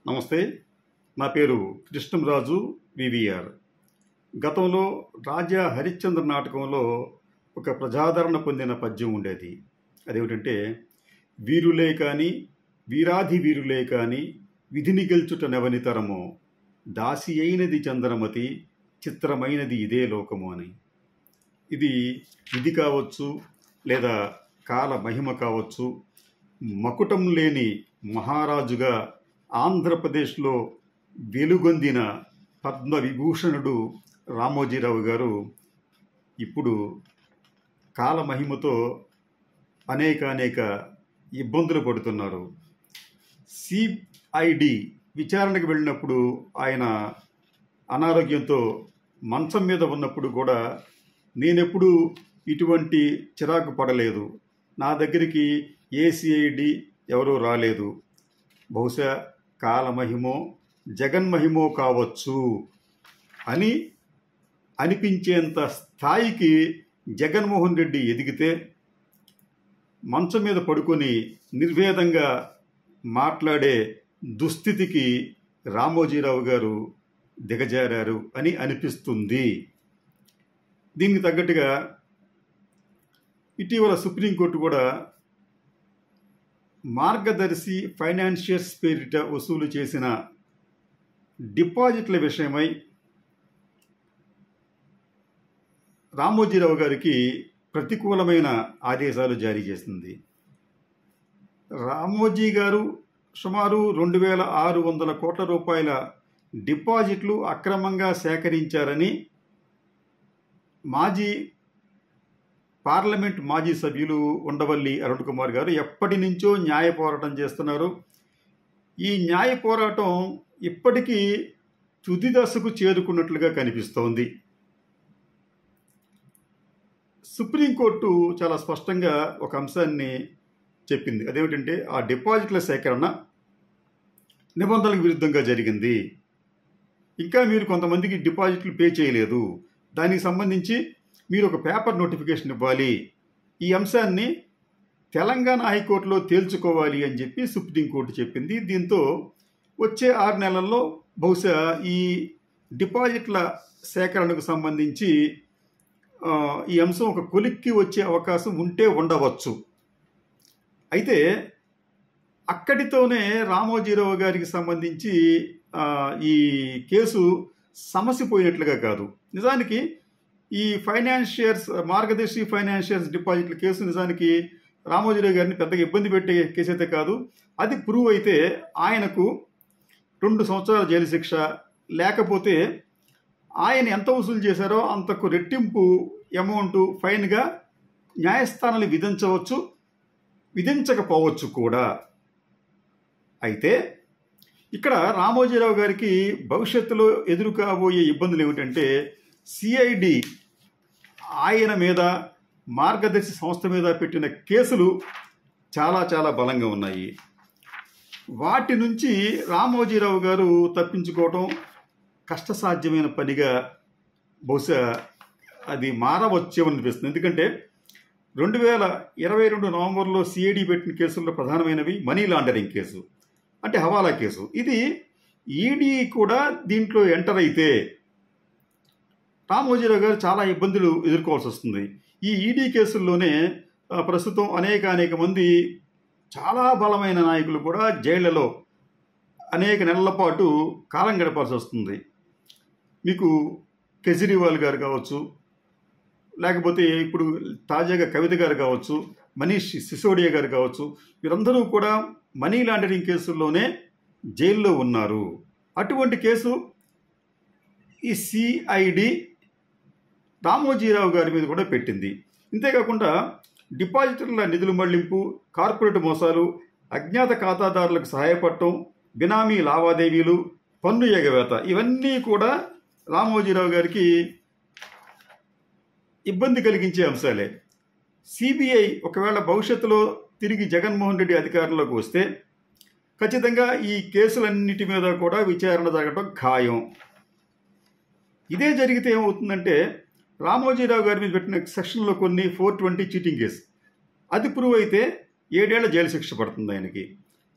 నమస్తే. నా పేరు కృష్ణంరాజు వివిఆర్. గతంలో రాజా హరిశ్చంద్ర నాటకంలో ఒక ప్రజాదరణ పొందిన పద్యం ఉండేది. అదేమిటంటే, వీరులే కాని వీరాధి వీరులే కాని విధిని గెల్చుట నెవనితరమో, దాసి అయినది చంద్రమతి చిత్రమైనది ఇదే లోకము అని. ఇది విధి కావచ్చు, లేదా కాల మహిమ కావచ్చు. మకుటం లేని మహారాజుగా ఆంధ్రప్రదేశ్లో వెలుగొందిన పద్మవిభూషణుడు రామోజీరావు గారు ఇప్పుడు కాలమహిమతో అనేక ఇబ్బందులు పడుతున్నారు. సిఐడి విచారణకు వెళ్ళినప్పుడు ఆయన అనారోగ్యంతో మంచం మీద ఉన్నప్పుడు కూడా నేనెప్పుడు ఇటువంటి చిరాకు పడలేదు, నా దగ్గరికి ఏసీఐడి ఎవరూ రాలేదు, బహుశా కాలమహిమో జగన్మహిమో కావచ్చు అని అనిపించేంత స్థాయికి జగన్మోహన్ రెడ్డి ఎదిగితే మంచం మీద పడుకొని నిర్వేదంగా మాట్లాడే దుస్థితికి రామోజీరావు గారు దిగజారారు అని అనిపిస్తుంది. దీనికి తగ్గట్టుగా ఇటీవల సుప్రీంకోర్టు కూడా మార్గదర్శి ఫైనాన్షియర్స్ పేరిట వసూలు చేసిన డిపాజిట్ల విషయమై రామోజీరావు గారికి ప్రతికూలమైన ఆదేశాలు జారీ చేసింది. రామోజీ గారు సుమారు 2,600 కోట్ల రూపాయల డిపాజిట్లు అక్రమంగా సేకరించారని పార్లమెంట్ మాజీ సభ్యులు ఉండవల్లి అరుణ్ కుమార్ గారు ఎప్పటి నుంచో న్యాయ పోరాటం చేస్తున్నారు. ఈ న్యాయ పోరాటం ఇప్పటికీ తుది దశకు చేరుకున్నట్లుగా కనిపిస్తోంది. సుప్రీంకోర్టు చాలా స్పష్టంగా ఒక అంశాన్ని చెప్పింది. అదేమిటంటే, ఆ డిపాజిట్ల సేకరణ నిబంధనలకు విరుద్ధంగా జరిగింది, ఇంకా మీరు కొంతమందికి డిపాజిట్లు పే చేయలేదు, దానికి సంబంధించి మీరు ఒక పేపర్ నోటిఫికేషన్ ఇవ్వాలి, ఈ అంశాన్ని తెలంగాణ హైకోర్టులో తేల్చుకోవాలి అని చెప్పి సుప్రీంకోర్టు చెప్పింది. దీంతో వచ్చే 6 నెలల్లో బహుశా ఈ డిపాజిట్ల సేకరణకు సంబంధించి ఈ అంశం ఒక కొలిక్కి వచ్చే అవకాశం ఉంటే ఉండవచ్చు. అయితే అక్కడితోనే రామోజీరావు గారికి సంబంధించి ఈ కేసు సమసిపోయినట్లుగా కాదు. నిజానికి ఈ మార్గదర్శి ఫైనాన్షియర్స్ డిపాజిట్ల కేసు నిజానికి రామోజీరావు గారిని పెద్దగా ఇబ్బంది పెట్టే కేసు అయితే కాదు. అది ప్రూవ్ అయితే ఆయనకు 2 సంవత్సరాల జైలు శిక్ష, లేకపోతే ఆయన ఎంత వసూలు చేశారో అంతకు రెట్టింపు అమౌంట్ ఫైన్గా న్యాయస్థానాలు విధించవచ్చు, విధించకపోవచ్చు కూడా. అయితే ఇక్కడ రామోజీరావు గారికి భవిష్యత్తులో ఎదురు కాబోయే ఇబ్బందులు ఏమిటంటే, సిఐడి ఆయన మీద మార్గదర్శి సంస్థ మీద పెట్టిన కేసులు చాలా బలంగా ఉన్నాయి. వాటి నుంచి రామోజీరావు గారు తప్పించుకోవటం కష్టసాధ్యమైన పనిగా బహుశా అది మారవచ్చేమనిపిస్తుంది. ఎందుకంటే 2022 నవంబర్లో సిఐడి పెట్టిన కేసుల్లో ప్రధానమైనవి మనీ లాండరింగ్ కేసు, అంటే హవాలా కేసు. ఇది ఈడీ కూడా దీంట్లో ఎంటర్ అయితే రామోజీరావు గారు చాలా ఇబ్బందులు ఎదుర్కోవాల్సి వస్తుంది. ఈ ఈడీ కేసుల్లోనే ప్రస్తుతం అనేక మంది చాలా బలమైన నాయకులు కూడా జైళ్లలో అనేక నెలల పాటు కాలం గడపాల్సి వస్తుంది. మీకు కేజ్రీవాల్ గారు కావచ్చు, లేకపోతే ఇప్పుడు తాజాగా కవిత గారు కావచ్చు, మనీష్ సిసోడియా గారు కావచ్చు, వీరందరూ కూడా మనీ లాండరింగ్ కేసుల్లోనే జైల్లో ఉన్నారు. అటువంటి కేసు ఈ సిఐడి రామోజీరావు గారి మీద కూడా పెట్టింది. ఇంతేకాకుండా డిపాజిటర్ల నిధుల మళ్లింపు, కార్పొరేట్ మోసాలు, అజ్ఞాత ఖాతాదారులకు సహాయపడటం, బినామీ లావాదేవీలు, పన్ను ఎగవేత, ఇవన్నీ కూడా రామోజీరావు గారికి ఇబ్బంది కలిగించే అంశాలే. సిబిఐ ఒకవేళ భవిష్యత్తులో తిరిగి జగన్మోహన్ రెడ్డి అధికారంలోకి వస్తే ఖచ్చితంగా ఈ కేసులన్నిటి మీద కూడా విచారణ జరగడం ఖాయం. ఇదే జరిగితే ఏమవుతుందంటే, రామోజీరావు గారి మీద పెట్టిన సెక్షన్లో కొన్ని 420 చీటింగ్ కేసు, అది ప్రూవ్ అయితే 7 ఏళ్ల జైలు శిక్ష పడుతుంది ఆయనకి.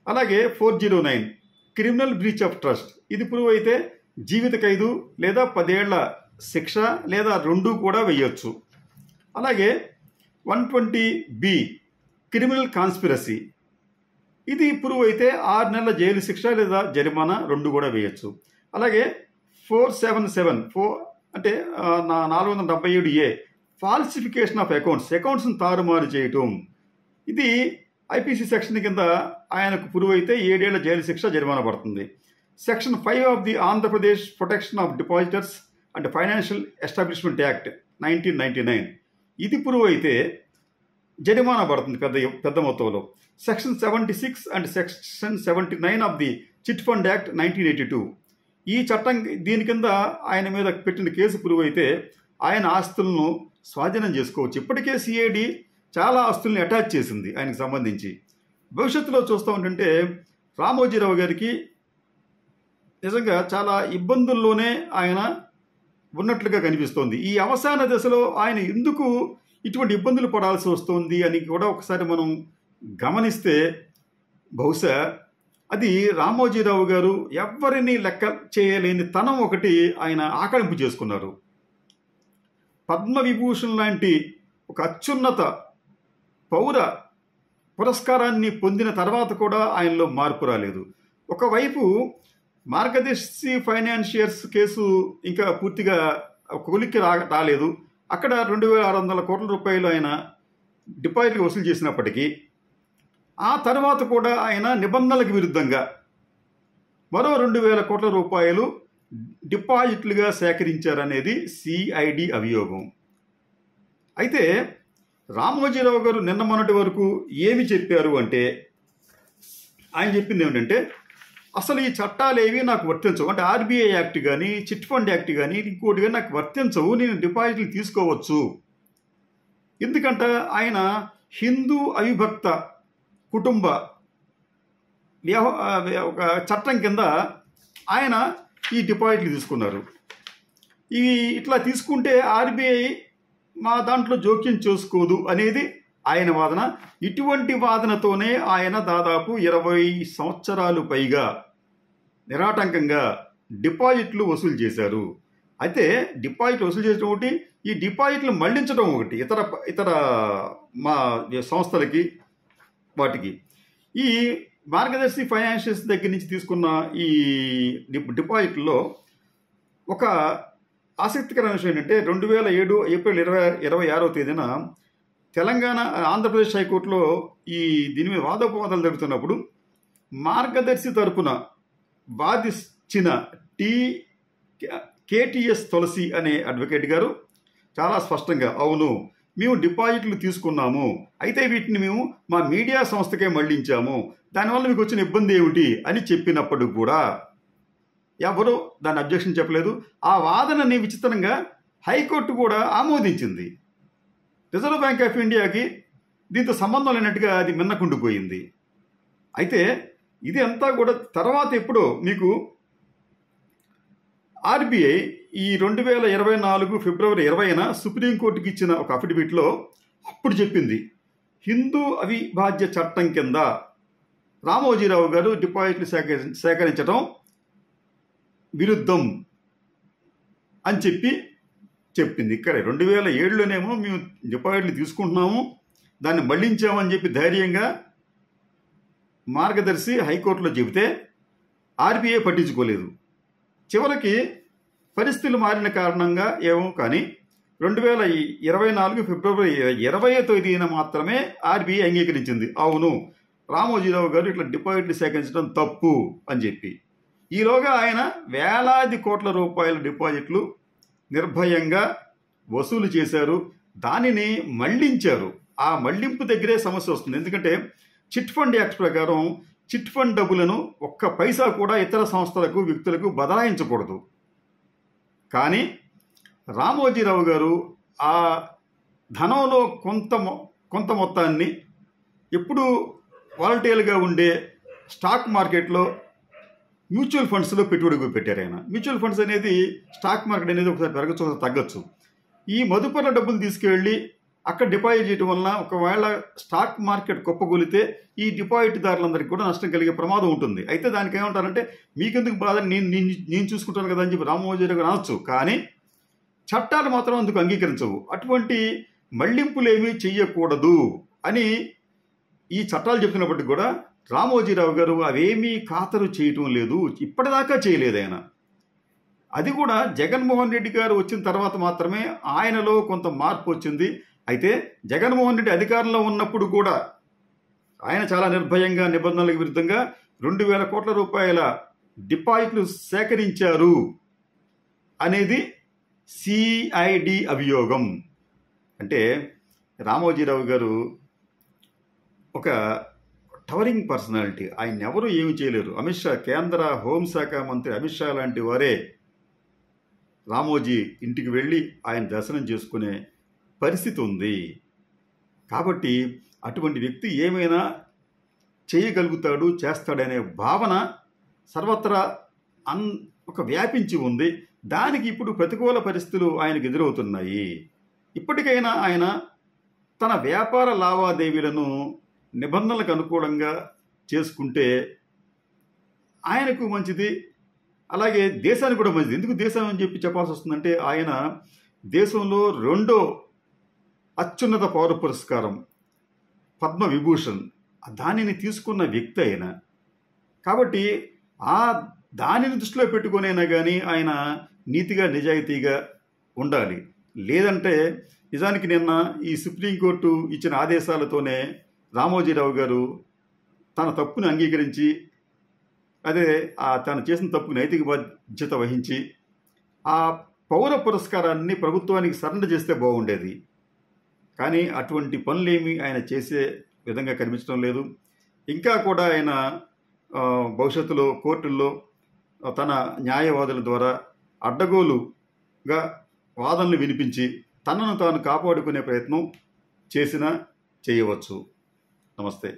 అలాగే 409 క్రిమినల్ బ్రీచ్ ఆఫ్ ట్రస్ట్. ఇది ప్రూవ్ అయితే జీవిత ఖైదు లేదా 10 ఏళ్ల శిక్ష లేదా 2 కూడా వేయొచ్చు. అలాగే 120B క్రిమినల్ కాన్స్పిరసీ, ఇది ప్రూవ్ అయితే 6 నెలల జైలు శిక్ష లేదా జరిమానా 2 కూడా వేయొచ్చు. అలాగే 477 అంటే 477A ఫాల్సిఫికేషన్ ఆఫ్ అకౌంట్స్ని తారుమారు చేయటం, ఇది ఐపీసీ సెక్షన్ కింద ఆయనకు ప్రూవ్ అయితే 7 ఏళ్ల జైలు శిక్ష జరిమానా పడుతుంది. Section 5 of the Andhra Pradesh protection of depositors and financial establishment act 1999, ఇది ప్రూవ్ అయితే జరిమానా పడుతుంది పెద్ద మొత్తంలో. Section 76 and section 79 of the chit fund act 1982, ఈ చట్టం దీని కింద ఆయన మీద పెట్టిన కేసు ప్రూవ్ అయితే ఆయన ఆస్తులను స్వాధీనం చేసుకోవచ్చు. ఇప్పటికే సిఐడి చాలా ఆస్తుల్ని అటాచ్ చేసింది ఆయనకు సంబంధించి. భవిష్యత్తులో చూస్తూ ఉంటుంటే రామోజీరావు గారికి నిజంగా చాలా ఇబ్బందుల్లోనే ఆయన ఉన్నట్లుగా కనిపిస్తోంది. ఈ అవసాన దశలో ఆయన ఎందుకు ఇటువంటి ఇబ్బందులు పడాల్సి వస్తుంది అని కూడా ఒకసారి మనం గమనిస్తే బహుశా అది రామోజీరావు గారు ఎవరిని లెక్క చేయలేని తనం ఒకటి ఆయన ఆకలింపు చేసుకున్నారు. పద్మవిభూషణ్ లాంటి ఒక అత్యున్నత పౌర పురస్కారాన్ని పొందిన తర్వాత కూడా ఆయనలో మార్పు రాలేదు. ఒకవైపు మార్గదర్శి ఫైనాన్షియర్స్ కేసు ఇంకా పూర్తిగా కొలిక్కి రాలేదు. అక్కడ 2600 కోట్ల రూపాయలు ఆయన డిపాజిట్లు వసూలు చేసినప్పటికీ ఆ తర్వాత కూడా ఆయన నిబంధనలకు విరుద్ధంగా మరో 2000 కోట్ల రూపాయలు డిపాజిట్లుగా సేకరించారనేది సిఐడి అభియోగం. అయితే రామోజీరావు గారు నిన్న మొన్నటి వరకు ఏమి చెప్పారు అంటే, ఆయన చెప్పింది ఏమిటంటే అసలు ఈ చట్టాలేవి నాకు వర్తించవు, అంటే ఆర్బీఐ యాక్ట్ కానీ చిట్ ఫండ్ యాక్ట్ కానీ ఇంకోటి కానీ నాకు వర్తించవు, నేను డిపాజిట్లు తీసుకోవచ్చు. ఎందుకంటే ఆయన హిందూ అవిభక్త కుటుంబ ఒక చట్టం కింద ఆయన ఈ డిపాజిట్లు తీసుకున్నారు. ఇవి ఇట్లా తీసుకుంటే ఆర్బీఐ మా దాంట్లో జోక్యం చేసుకోదు అనేది ఆయన వాదన. ఇటువంటి వాదనతోనే ఆయన దాదాపు 20 సంవత్సరాలు పైగా నిరాటంకంగా డిపాజిట్లు వసూలు చేశారు. అయితే డిపాజిట్లు వసూలు చేయడం ఒకటి, ఈ డిపాజిట్లు మళ్లించడం ఒకటి ఇతర మా సంస్థలకి వాటికి. ఈ మార్గదర్శి ఫైనాన్షియల్స్ దగ్గర నుంచి తీసుకున్న ఈ డిపాజిట్లో ఒక ఆసక్తికరమైన విషయం ఏంటంటే 2007 ఏప్రిల్ 26వ తేదీన ఆంధ్రప్రదేశ్ హైకోర్టులో దీని మీద వాదోపవాదాలు జరుగుతున్నప్పుడు మార్గదర్శి తరపున వాదించిన కేటీఎస్ తులసి అనే అడ్వకేట్ గారు చాలా స్పష్టంగా అవును మేము డిపాజిట్లు తీసుకున్నాము, అయితే వీటిని మేము మా మీడియా సంస్థకే మళ్లించాము, దానివల్ల మీకు వచ్చిన ఇబ్బంది ఏమిటి అని చెప్పినప్పుడు కూడా ఎవరు దాన్ని అబ్జెక్షన్ చెప్పలేదు. ఆ వాదనని విచిత్రంగా హైకోర్టు కూడా ఆమోదించింది. రిజర్వ్ బ్యాంక్ ఆఫ్ ఇండియాకి దీంతో సంబంధం లేనట్టుగా అది మిన్నకుండిపోయింది. అయితే ఇది అంతా కూడా తర్వాత ఎప్పుడో మీకు ఆర్బీఐ ఈ 2024 ఫిబ్రవరి 20న సుప్రీంకోర్టుకి ఇచ్చిన ఒక అఫిడవిట్లో అప్పుడు చెప్పింది హిందూ అవిభాజ్య చట్టం కింద రామోజీరావు గారు డిపాజిట్లు సేకరించడం విరుద్ధం అని చెప్పింది. ఇక్కడ 2007లోనేమో మేము డిపాజిట్లు తీసుకుంటున్నాము, దాన్ని మళ్లించామని చెప్పి ధైర్యంగా మార్గదర్శి హైకోర్టులో చెబితే ఆర్బీఐ పట్టించుకోలేదు. చివరికి పరిస్థితులు మారిన కారణంగా ఏమో కానీ 2024 ఫిబ్రవరి 20వ తేదీన మాత్రమే ఆర్బీఐ అంగీకరించింది అవును రామోజీరావు గారు ఇట్లా డిపాజిట్లు సేకరించడం తప్పు అని చెప్పి. ఈలోగా ఆయన వేలాది కోట్ల రూపాయల డిపాజిట్లు నిర్భయంగా వసూలు చేశారు, దానిని మళ్లించారు. ఆ మళ్లింపు దగ్గరే సమస్య వస్తుంది. ఎందుకంటే చిట్ ఫండ్ యాక్ట్ ప్రకారం చిట్ ఫండ్ డబ్బులను ఒక్క పైసా కూడా ఇతర సంస్థలకు వ్యక్తులకు బదలాయించకూడదు. కానీ రామోజీరావు గారు ఆ ధనంలో కొంత మొత్తాన్ని ఎప్పుడు వాలటైల్గా ఉండే స్టాక్ మార్కెట్లో మ్యూచువల్ ఫండ్స్లో పెట్టుబడి పెట్టారు ఆయన. మ్యూచువల్ ఫండ్స్ అనేది స్టాక్ మార్కెట్ అనేది ఒకసారి పెరగచ్చు, ఒకసారి తగ్గచ్చు. ఈ మదుపర్ల డబ్బులు తీసుకువెళ్ళి అక్కడ డిపాజిట్ చేయడం వలన ఒకవేళ స్టాక్ మార్కెట్ కుప్పగొలితే ఈ డిపాజిట్దారులందరికీ కూడా నష్టం కలిగే ప్రమాదం ఉంటుంది. అయితే దానికి ఏమంటారంటే మీకెందుకు బాధ, నేను చూసుకుంటాను కదా అని చెప్పి రామోజీరావు గారు అనొచ్చు. కానీ చట్టాలు మాత్రం అందుకు అంగీకరించవు. అటువంటి మళ్లింపులేమీ చెయ్యకూడదు అని ఈ చట్టాలు చెప్తున్నప్పటికీ కూడా రామోజీరావు గారు అవేమీ ఖాతరు చేయటం లేదు, ఇప్పటిదాకా చేయలేదు ఆయన. అది కూడా జగన్మోహన్ రెడ్డి గారు వచ్చిన తర్వాత మాత్రమే ఆయనలో కొంత మార్పు వచ్చింది. అయితే జగన్మోహన్ రెడ్డి అధికారంలో ఉన్నప్పుడు కూడా ఆయన చాలా నిర్భయంగా నిబంధనలకు విరుద్ధంగా 2,000 కోట్ల రూపాయల డిపాజిట్లు సేకరించారు అనేది సిఐడి అభియోగం. అంటే రామోజీరావు గారు ఒక టవరింగ్ పర్సనాలిటీ. ఆయన ఎవరు ఏమి చేయలేరు. అమిత్ షా, కేంద్ర హోంశాఖ మంత్రి అమిత్ షా లాంటి వారే రామోజీ ఇంటికి వెళ్ళి ఆయన దర్శనం చేసుకునే పరిస్థితి ఉంది. కాబట్టి అటువంటి వ్యక్తి ఏమైనా చేయగలుగుతాడు, చేస్తాడనే భావన సర్వత్రా ఒక వ్యాపించి ఉంది. దానికి ఇప్పుడు ప్రతికూల పరిస్థితులు ఆయనకు ఎదురవుతున్నాయి. ఇప్పటికైనా ఆయన తన వ్యాపార లావాదేవీలను నిబంధనలకు అనుకూలంగా చేసుకుంటే ఆయనకు మంచిది, అలాగే దేశానికి కూడా మంచిది. ఎందుకు దేశం అని చెప్పి చెప్పాల్సి వస్తుందంటే ఆయన దేశంలో 2వ అత్యున్నత పౌర పురస్కారం పద్మవిభూషణ్ దానిని తీసుకున్న వ్యక్తి ఆయన. కాబట్టి దానిని దృష్టిలో పెట్టుకునైనా కానీ ఆయన నీతిగా నిజాయితీగా ఉండాలి. లేదంటే నిజానికి నిన్న ఈ సుప్రీంకోర్టు ఇచ్చిన ఆదేశాలతోనే రామోజీరావు గారు తన తప్పుని అంగీకరించి, అదే తను చేసిన తప్పుకు నైతిక బాధ్యత వహించి ఆ పౌర పురస్కారాన్ని ప్రభుత్వానికి సరెండర్ చేస్తే బాగుండేది. కానీ అటువంటి పనులేమి ఆయన చేసే విధంగా కనిపించడం లేదు. ఇంకా కూడా ఆయన భవిష్యత్తులో కోర్టుల్లో తన న్యాయవాదుల ద్వారా అడ్డగోలుగా వాదనలు వినిపించి తనను తాను కాపాడుకునే ప్రయత్నం చేయవచ్చు. నమస్తే.